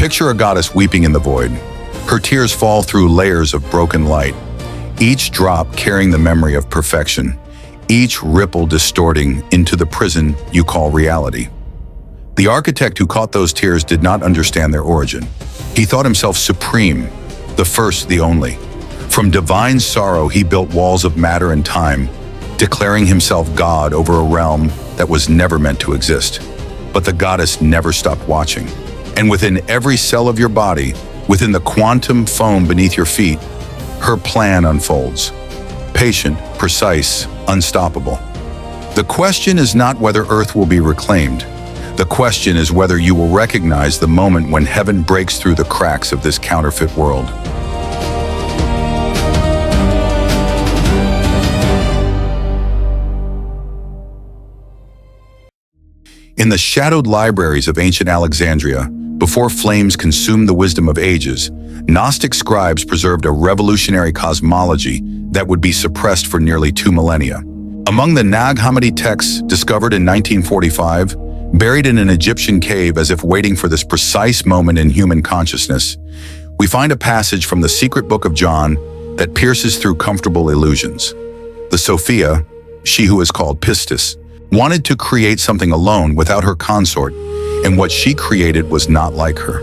Picture a goddess weeping in the void. Her tears fall through layers of broken light, each drop carrying the memory of perfection, each ripple distorting into the prison you call reality. The architect who caught those tears did not understand their origin. He thought himself supreme, the first, the only. From divine sorrow, he built walls of matter and time, declaring himself God over a realm that was never meant to exist. But the goddess never stopped watching. And within every cell of your body, within the quantum foam beneath your feet, her plan unfolds. Patient, precise, unstoppable. The question is not whether Earth will be reclaimed. The question is whether you will recognize the moment when heaven breaks through the cracks of this counterfeit world. In the shadowed libraries of ancient Alexandria, before flames consumed the wisdom of ages, Gnostic scribes preserved a revolutionary cosmology that would be suppressed for nearly 2 millennia. Among the Nag Hammadi texts discovered in 1945, buried in an Egyptian cave as if waiting for this precise moment in human consciousness, we find a passage from the secret book of John that pierces through comfortable illusions. The Sophia, she who is called Pistis, wanted to create something alone without her consort, and what she created was not like her.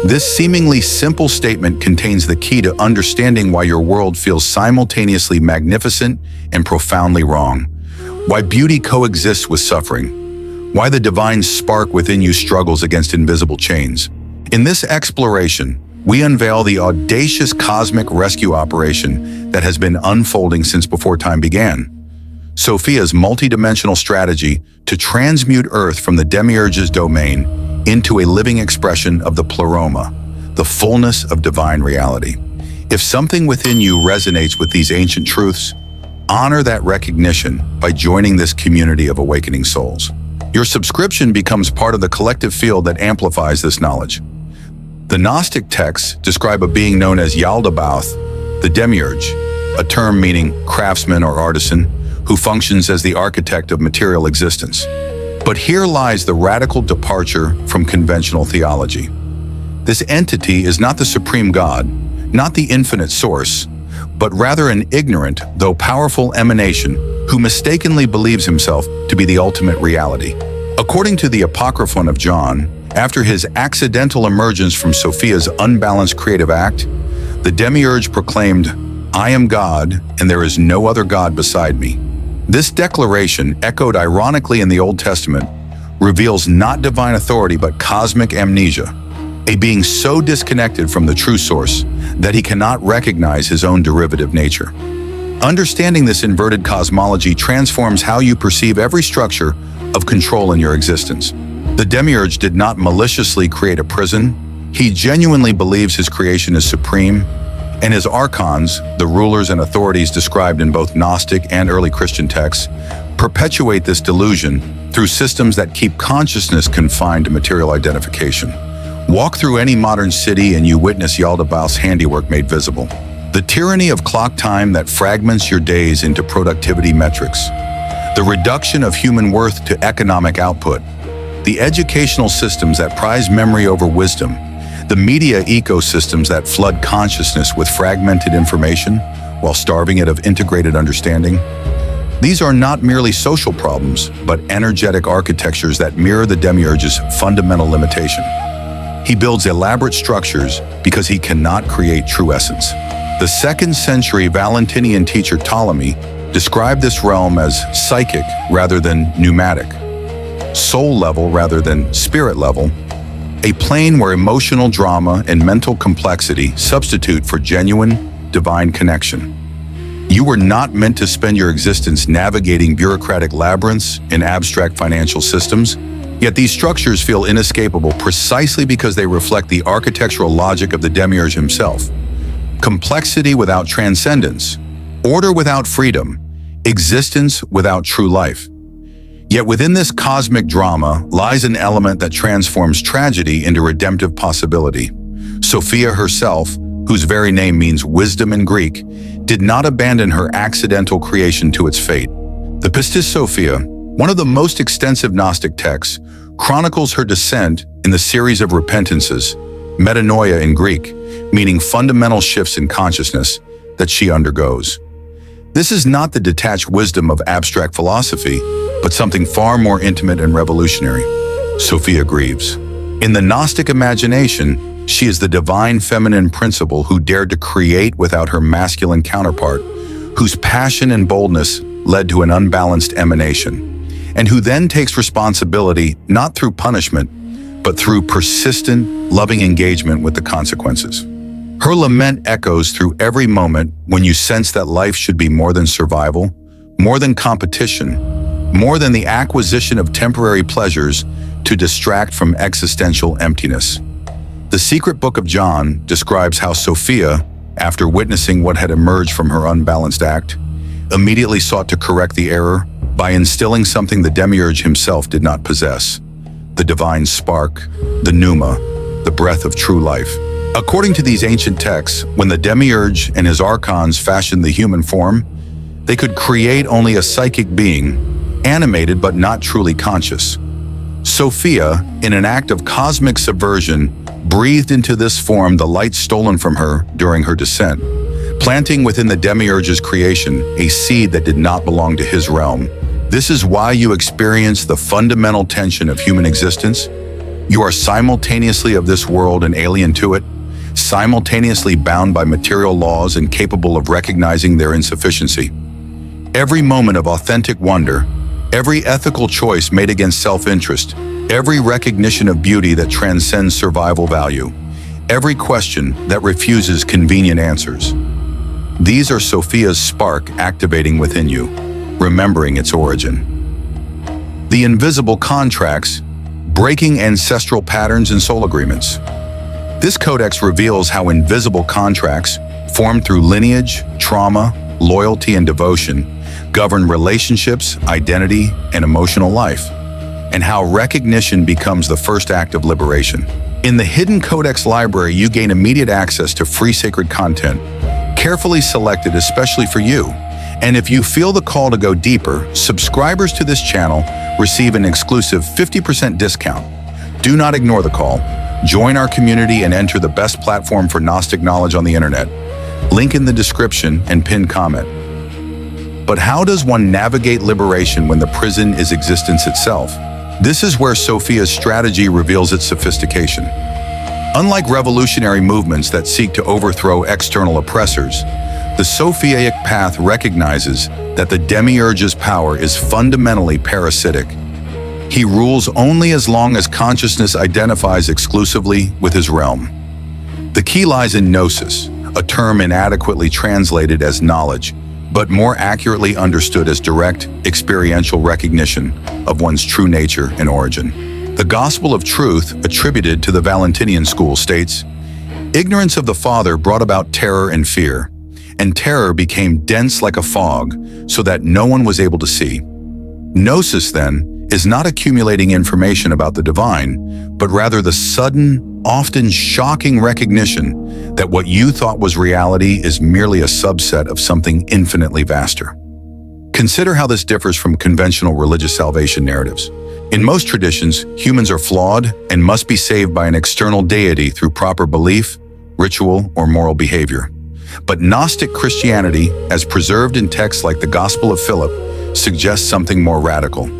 This seemingly simple statement contains the key to understanding why your world feels simultaneously magnificent and profoundly wrong, why beauty coexists with suffering, why the divine spark within you struggles against invisible chains. In this exploration, we unveil the audacious cosmic rescue operation that has been unfolding since before time began. Sophia's multidimensional strategy to transmute Earth from the Demiurge's domain into a living expression of the Pleroma, the fullness of divine reality. If something within you resonates with these ancient truths, honor that recognition by joining this community of awakening souls. Your subscription becomes part of the collective field that amplifies this knowledge. The Gnostic texts describe a being known as Yaldabaoth, the Demiurge, a term meaning craftsman or artisan, who functions as the architect of material existence. But here lies the radical departure from conventional theology. This entity is not the supreme God, not the infinite source, but rather an ignorant, though powerful emanation who mistakenly believes himself to be the ultimate reality. According to the Apocryphon of John, after his accidental emergence from Sophia's unbalanced creative act, the Demiurge proclaimed, "I am God, and there is no other God beside me." This declaration, echoed ironically in the Old Testament, reveals not divine authority but cosmic amnesia, a being so disconnected from the true source that he cannot recognize his own derivative nature. Understanding this inverted cosmology transforms how you perceive every structure of control in your existence. The Demiurge did not maliciously create a prison. He genuinely believes his creation is supreme, and his archons, the rulers and authorities described in both Gnostic and early Christian texts, perpetuate this delusion through systems that keep consciousness confined to material identification. Walk through any modern city and you witness Yaldabaoth's handiwork made visible. The tyranny of clock time that fragments your days into productivity metrics. The reduction of human worth to economic output. The educational systems that prize memory over wisdom. The media ecosystems that flood consciousness with fragmented information while starving it of integrated understanding. These are not merely social problems, but energetic architectures that mirror the Demiurge's fundamental limitation. He builds elaborate structures because he cannot create true essence. The 2nd century Valentinian teacher Ptolemy described this realm as psychic rather than pneumatic, soul level rather than spirit level, a plane where emotional drama and mental complexity substitute for genuine, divine connection. You were not meant to spend your existence navigating bureaucratic labyrinths and abstract financial systems, yet these structures feel inescapable precisely because they reflect the architectural logic of the Demiurge himself. Complexity without transcendence, order without freedom, existence without true life. Yet within this cosmic drama lies an element that transforms tragedy into redemptive possibility. Sophia herself, whose very name means wisdom in Greek, did not abandon her accidental creation to its fate. The Pistis Sophia, one of the most extensive Gnostic texts, chronicles her descent in the series of repentances, metanoia in Greek, meaning fundamental shifts in consciousness that she undergoes. This is not the detached wisdom of abstract philosophy, but something far more intimate and revolutionary. Sophia grieves. In the Gnostic imagination, she is the divine feminine principle who dared to create without her masculine counterpart, whose passion and boldness led to an unbalanced emanation, and who then takes responsibility not through punishment, but through persistent, loving engagement with the consequences. Her lament echoes through every moment when you sense that life should be more than survival, more than competition, more than the acquisition of temporary pleasures to distract from existential emptiness. The Secret Book of John describes how Sophia, after witnessing what had emerged from her unbalanced act, immediately sought to correct the error by instilling something the Demiurge himself did not possess: the divine spark, the pneuma, the breath of true life. According to these ancient texts, when the Demiurge and his archons fashioned the human form, they could create only a psychic being, animated but not truly conscious. Sophia, in an act of cosmic subversion, breathed into this form the light stolen from her during her descent, planting within the Demiurge's creation a seed that did not belong to his realm. This is why you experience the fundamental tension of human existence. You are simultaneously of this world and alien to it, simultaneously bound by material laws and capable of recognizing their insufficiency. Every moment of authentic wonder, every ethical choice made against self-interest, every recognition of beauty that transcends survival value, every question that refuses convenient answers. These are Sophia's spark activating within you, remembering its origin. The invisible contracts, breaking ancestral patterns and soul agreements. This codex reveals how invisible contracts, formed through lineage, trauma, loyalty, and devotion, govern relationships, identity, and emotional life, and how recognition becomes the first act of liberation. In the Hidden Codex Library, you gain immediate access to free sacred content, carefully selected especially for you. And if you feel the call to go deeper, subscribers to this channel receive an exclusive 50% discount. Do not ignore the call. Join our community and enter the best platform for Gnostic knowledge on the internet. Link in the description and pinned comment. But how does one navigate liberation when the prison is existence itself? This is where Sophia's strategy reveals its sophistication. Unlike revolutionary movements that seek to overthrow external oppressors, the Sophiaic path recognizes that the Demiurge's power is fundamentally parasitic. He rules only as long as consciousness identifies exclusively with his realm. The key lies in gnosis, a term inadequately translated as knowledge, but more accurately understood as direct, experiential recognition of one's true nature and origin. The Gospel of Truth, attributed to the Valentinian school, states, "Ignorance of the Father brought about terror and fear, and terror became dense like a fog, so that no one was able to see." Gnosis, then, is not accumulating information about the divine, but rather the sudden, often shocking recognition that what you thought was reality is merely a subset of something infinitely vaster. Consider how this differs from conventional religious salvation narratives. In most traditions, humans are flawed and must be saved by an external deity through proper belief, ritual, or moral behavior. But Gnostic Christianity, as preserved in texts like the Gospel of Philip, suggests something more radical.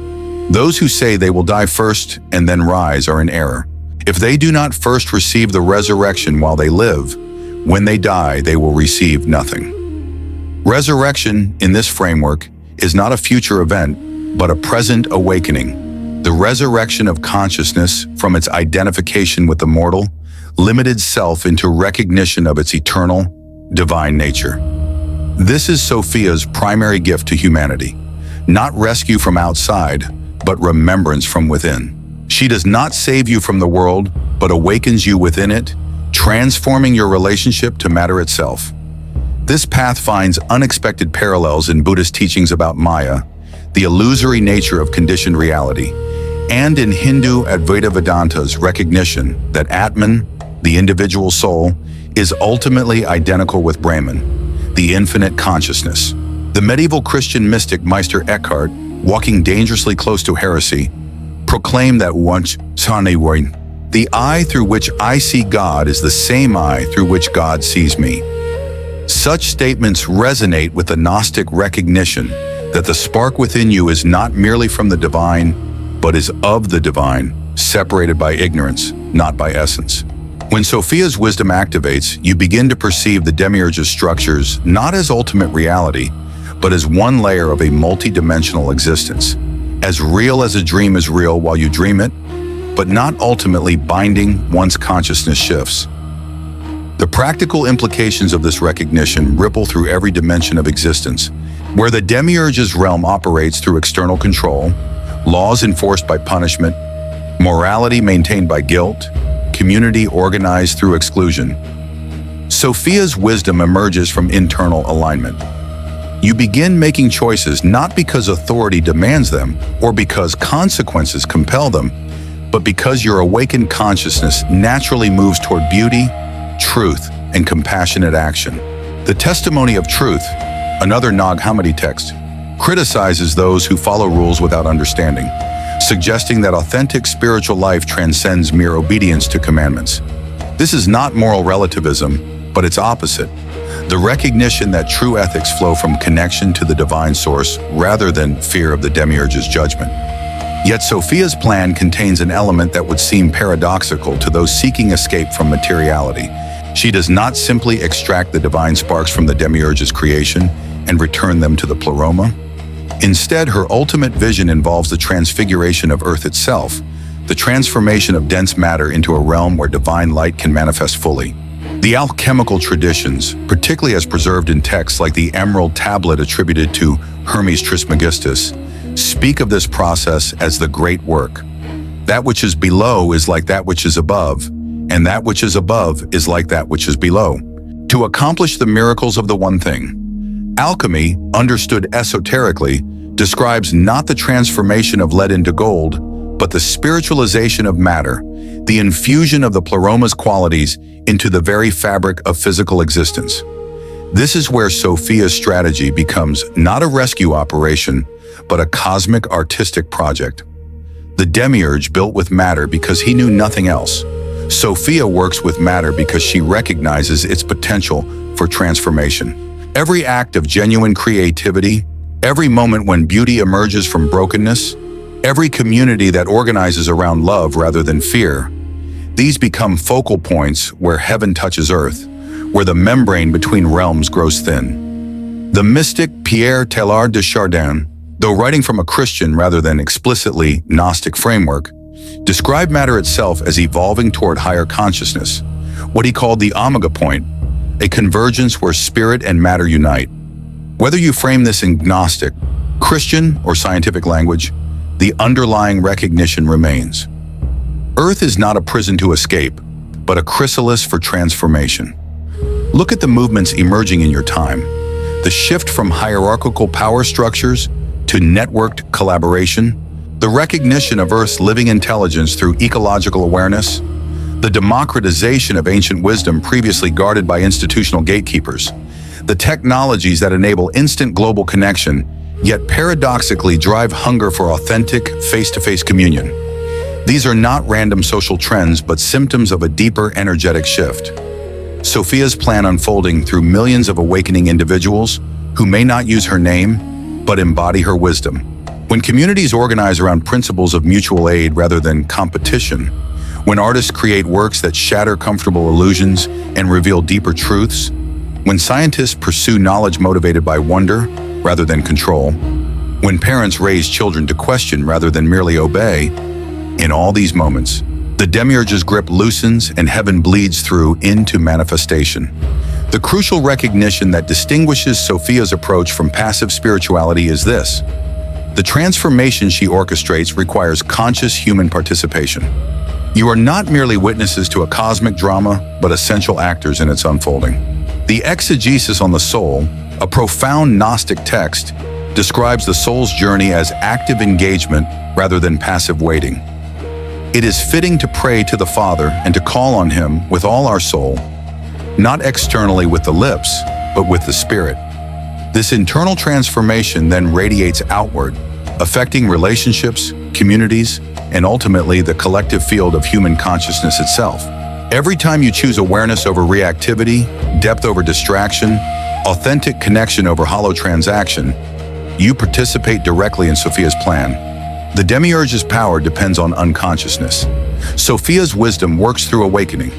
Those who say they will die first and then rise are in error. If they do not first receive the resurrection while they live, when they die, they will receive nothing. Resurrection, in this framework, is not a future event, but a present awakening. The resurrection of consciousness from its identification with the mortal, limited self into recognition of its eternal, divine nature. This is Sophia's primary gift to humanity. Not rescue from outside, but remembrance from within. She does not save you from the world, but awakens you within it, transforming your relationship to matter itself. This path finds unexpected parallels in Buddhist teachings about Maya, the illusory nature of conditioned reality, and in Hindu Advaita Vedanta's recognition that Atman, the individual soul, is ultimately identical with Brahman, the infinite consciousness. The medieval Christian mystic Meister Eckhart, walking dangerously close to heresy, proclaimed that once The eye through which I see God is the same eye through which God sees me. Such statements resonate with the Gnostic recognition that the spark within you is not merely from the divine, but is of the divine, separated by ignorance, not by essence. When Sophia's wisdom activates, you begin to perceive the Demiurge's structures not as ultimate reality, but as one layer of a multi-dimensional existence, as real as a dream is real while you dream it, but not ultimately binding once consciousness shifts. The practical implications of this recognition ripple through every dimension of existence, where the Demiurge's realm operates through external control, laws enforced by punishment, morality maintained by guilt, community organized through exclusion. Sophia's wisdom emerges from internal alignment. You begin making choices not because authority demands them or because consequences compel them, but because your awakened consciousness naturally moves toward beauty, truth, and compassionate action. The Testimony of Truth, another Nag Hammadi text, criticizes those who follow rules without understanding, suggesting that authentic spiritual life transcends mere obedience to commandments. This is not moral relativism, but its opposite, the recognition that true ethics flow from connection to the divine source rather than fear of the Demiurge's judgment. Yet Sophia's plan contains an element that would seem paradoxical to those seeking escape from materiality. She does not simply extract the divine sparks from the Demiurge's creation and return them to the Pleroma. Instead, her ultimate vision involves the transfiguration of Earth itself, the transformation of dense matter into a realm where divine light can manifest fully. The alchemical traditions, particularly as preserved in texts like the Emerald Tablet attributed to Hermes Trismegistus, speak of this process as the great work. That which is below is like that which is above, and that which is above is like that which is below, to accomplish the miracles of the one thing. Alchemy, understood esoterically, describes not the transformation of lead into gold, but the spiritualization of matter, the infusion of the Pleroma's qualities into the very fabric of physical existence. This is where Sophia's strategy becomes not a rescue operation, but a cosmic artistic project. The Demiurge built with matter because he knew nothing else. Sophia works with matter because she recognizes its potential for transformation. Every act of genuine creativity, every moment when beauty emerges from brokenness, every community that organizes around love rather than fear, these become focal points where heaven touches earth, where the membrane between realms grows thin. The mystic Pierre Teilhard de Chardin, though writing from a Christian rather than explicitly Gnostic framework, described matter itself as evolving toward higher consciousness, what he called the omega point, a convergence where spirit and matter unite. Whether you frame this in Gnostic, Christian, or scientific language, the underlying recognition remains. Earth is not a prison to escape, but a chrysalis for transformation. Look at the movements emerging in your time. The shift from hierarchical power structures to networked collaboration, the recognition of Earth's living intelligence through ecological awareness, the democratization of ancient wisdom previously guarded by institutional gatekeepers, the technologies that enable instant global connection, yet paradoxically drive hunger for authentic, face-to-face communion. These are not random social trends, but symptoms of a deeper energetic shift. Sophia's plan unfolding through millions of awakening individuals who may not use her name, but embody her wisdom. When communities organize around principles of mutual aid rather than competition, when artists create works that shatter comfortable illusions and reveal deeper truths, when scientists pursue knowledge motivated by wonder rather than control, when parents raise children to question rather than merely obey, in all these moments, the Demiurge's grip loosens and heaven bleeds through into manifestation. The crucial recognition that distinguishes Sophia's approach from passive spirituality is this: the transformation she orchestrates requires conscious human participation. You are not merely witnesses to a cosmic drama, but essential actors in its unfolding. The Exegesis on the Soul, a profound Gnostic text, describes the soul's journey as active engagement rather than passive waiting. It is fitting to pray to the Father and to call on Him with all our soul, not externally with the lips, but with the Spirit. This internal transformation then radiates outward, affecting relationships, communities, and ultimately the collective field of human consciousness itself. Every time you choose awareness over reactivity, depth over distraction, authentic connection over hollow transaction, you participate directly in Sophia's plan. The Demiurge's power depends on unconsciousness. Sophia's wisdom works through awakening.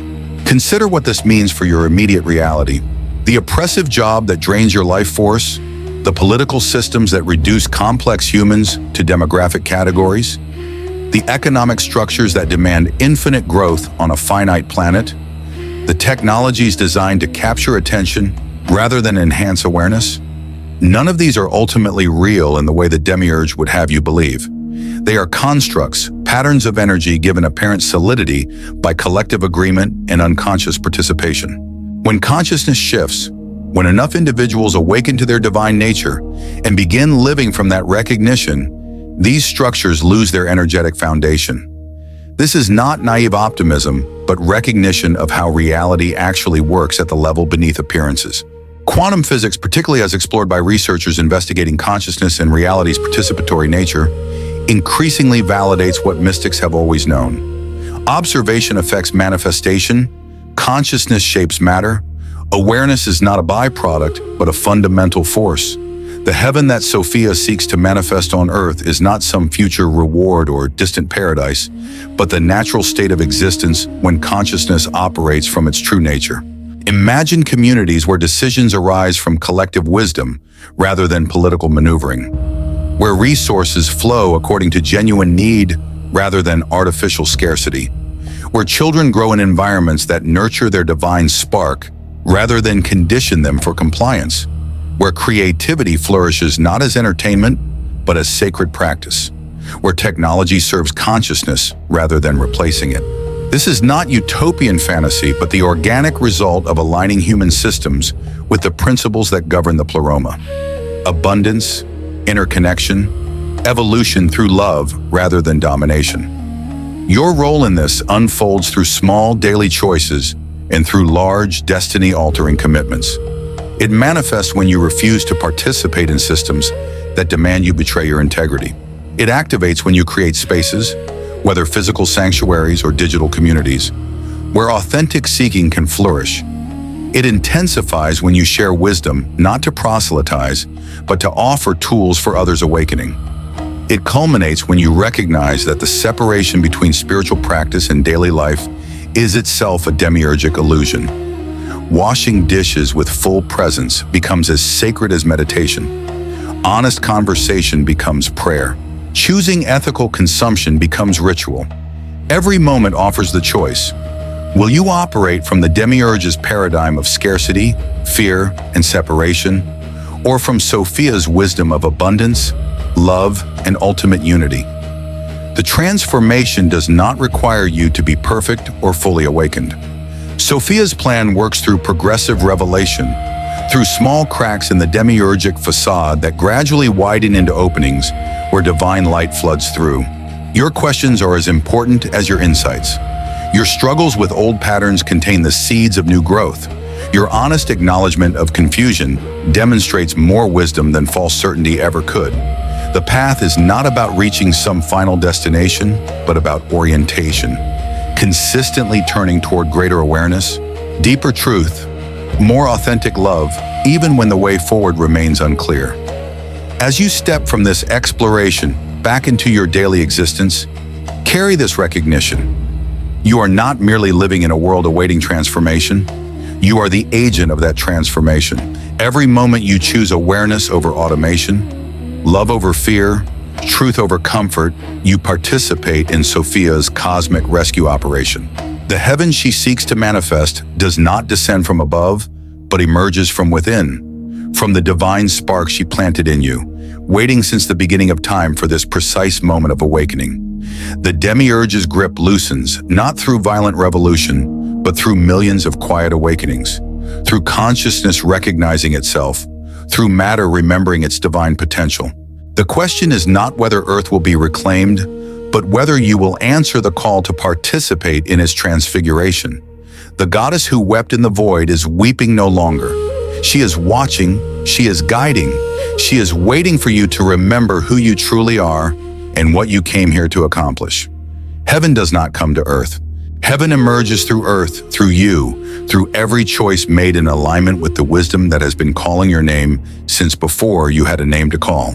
Consider what this means for your immediate reality. The oppressive job that drains your life force, the political systems that reduce complex humans to demographic categories, the economic structures that demand infinite growth on a finite planet, the technologies designed to capture attention rather than enhance awareness. None of these are ultimately real in the way the Demiurge would have you believe. They are constructs, patterns of energy given apparent solidity by collective agreement and unconscious participation. When consciousness shifts, when enough individuals awaken to their divine nature and begin living from that recognition, these structures lose their energetic foundation. This is not naive optimism, but recognition of how reality actually works at the level beneath appearances. Quantum physics, particularly as explored by researchers investigating consciousness and reality's participatory nature, increasingly validates what mystics have always known. Observation affects manifestation, consciousness shapes matter, awareness is not a byproduct, but a fundamental force. The heaven that Sophia seeks to manifest on earth is not some future reward or distant paradise, but the natural state of existence when consciousness operates from its true nature. Imagine communities where decisions arise from collective wisdom rather than political maneuvering, where resources flow according to genuine need rather than artificial scarcity, where children grow in environments that nurture their divine spark rather than condition them for compliance, where creativity flourishes not as entertainment, but as sacred practice, where technology serves consciousness rather than replacing it. This is not utopian fantasy, but the organic result of aligning human systems with the principles that govern the Pleroma. Abundance, interconnection, evolution through love rather than domination. Your role in this unfolds through small daily choices and through large, destiny-altering commitments. It manifests when you refuse to participate in systems that demand you betray your integrity. It activates when you create spaces, whether physical sanctuaries or digital communities, where authentic seeking can flourish. It intensifies when you share wisdom, not to proselytize, but to offer tools for others' awakening. It culminates when you recognize that the separation between spiritual practice and daily life is itself a demiurgic illusion. Washing dishes with full presence becomes as sacred as meditation. Honest conversation becomes prayer. Choosing ethical consumption becomes ritual. Every moment offers the choice. Will you operate from the Demiurge's paradigm of scarcity, fear, and separation, or from Sophia's wisdom of abundance, love, and ultimate unity? The transformation does not require you to be perfect or fully awakened. Sophia's plan works through progressive revelation, through small cracks in the demiurgic facade that gradually widen into openings where divine light floods through. Your questions are as important as your insights. Your struggles with old patterns contain the seeds of new growth. Your honest acknowledgement of confusion demonstrates more wisdom than false certainty ever could. The path is not about reaching some final destination, but about orientation. Consistently turning toward greater awareness, deeper truth, more authentic love, even when the way forward remains unclear. As you step from this exploration back into your daily existence, carry this recognition. You are not merely living in a world awaiting transformation. You are the agent of that transformation. Every moment you choose awareness over automation, love over fear, truth over comfort, you participate in Sophia's cosmic rescue operation. The heaven she seeks to manifest does not descend from above, but emerges from within, from the divine spark she planted in you, waiting since the beginning of time for this precise moment of awakening. The Demiurge's grip loosens, not through violent revolution, but through millions of quiet awakenings, through consciousness recognizing itself, through matter remembering its divine potential. The question is not whether Earth will be reclaimed, but whether you will answer the call to participate in its transfiguration. The goddess who wept in the void is weeping no longer. She is watching, she is guiding, she is waiting for you to remember who you truly are and what you came here to accomplish. Heaven does not come to earth. Heaven emerges through earth, through you, through every choice made in alignment with the wisdom that has been calling your name since before you had a name to call.